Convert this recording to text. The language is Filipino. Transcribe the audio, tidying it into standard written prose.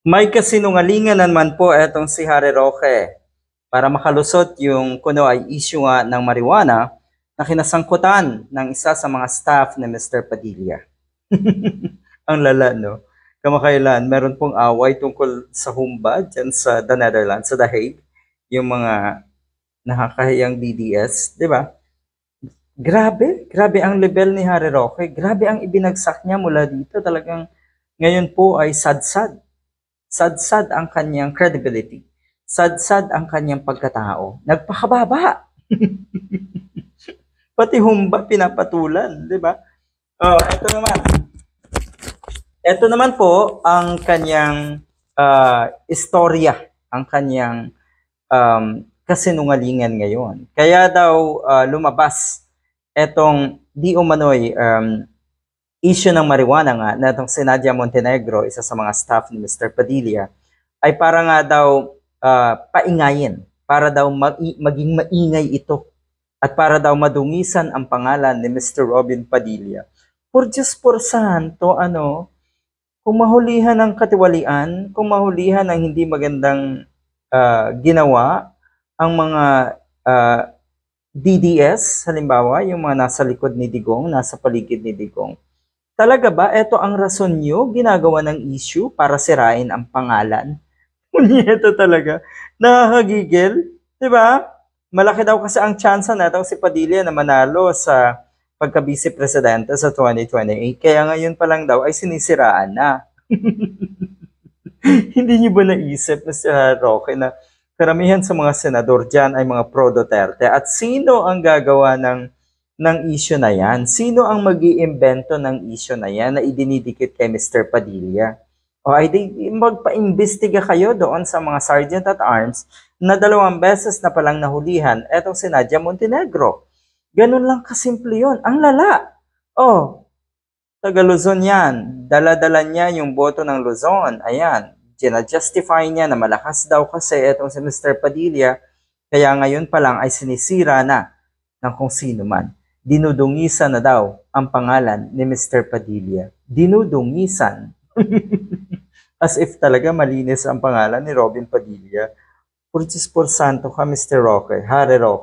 May kasinungalingan naman po etong si Harry Roque para makalusot yung kuno ay issue nga ng marijuana na kinasangkutan ng isa sa mga staff ni Mr. Padilla. Ang lala, no? Kamakailan, meron pong away tungkol sa humba dyan sa The Netherlands, sa The Hague, yung mga nakakahiyang DDS, di ba? Grabe ang level ni Harry Roque. Grabe ang ibinagsak niya mula dito. Talagang ngayon po ay sad-sad. Sad-sad ang kanyang credibility. Sad-sad ang kanyang pagkatao. Nagpakababa. Pati humba pinapatulan, di ba? Oh, ito naman. Ito naman po ang kanyang istorya, ang kanyang kasinungalingan ngayon. Kaya daw lumabas etong di umano'y issue ng marijuana nga na itong si Nadia Montenegro, isa sa mga staff ni Mr. Padilla, ay para nga daw paingayin, para daw maging maingay ito at para daw madungisan ang pangalan ni Mr. Robin Padilla. Por Diyos por santo, kung mahulihan ng katiwalian, kung mahulihan ng hindi magandang ginawa, ang mga DDS, halimbawa, yung mga nasa likod ni Digong, nasa paligid ni Digong, talaga ba ito ang rason nyo ginagawa ng issue para sirain ang pangalan? Ito talaga. Nakakagigil. Diba? Malaki daw kasi ang chance na itong si Padilla na manalo sa pagka-vice presidente sa 2028. Kaya ngayon pa lang daw ay sinisiraan na. Hindi niyo ba naisip na si Roque na karamihan sa mga senador dyan ay mga pro-Duterte? At sino ang gagawa ng issue na yan? Sino ang mag-iimbento ng issue na yan na idinidikit kay Mr. Padilla? O ay magpa-imbestiga kayo doon sa mga sergeant at arms na 2 beses na palang nahulihan etong si Nadia Montenegro. Ganun lang kasimple yun. Ang lala. Oh, taga Luzon yan. Dala-dala niya yung boto ng Luzon. Ayan. Gina-justify niya na malakas daw kasi etong si Mr. Padilla. Kaya ngayon pa lang ay sinisira na ng kung sino man. Dinudungisan na daw ang pangalan ni Mr. Padilla. Dinudungisan. As if talaga malinis ang pangalan ni Robin Padilla. Por Diyos por santo ka, Mr. Roque, Harry Roque.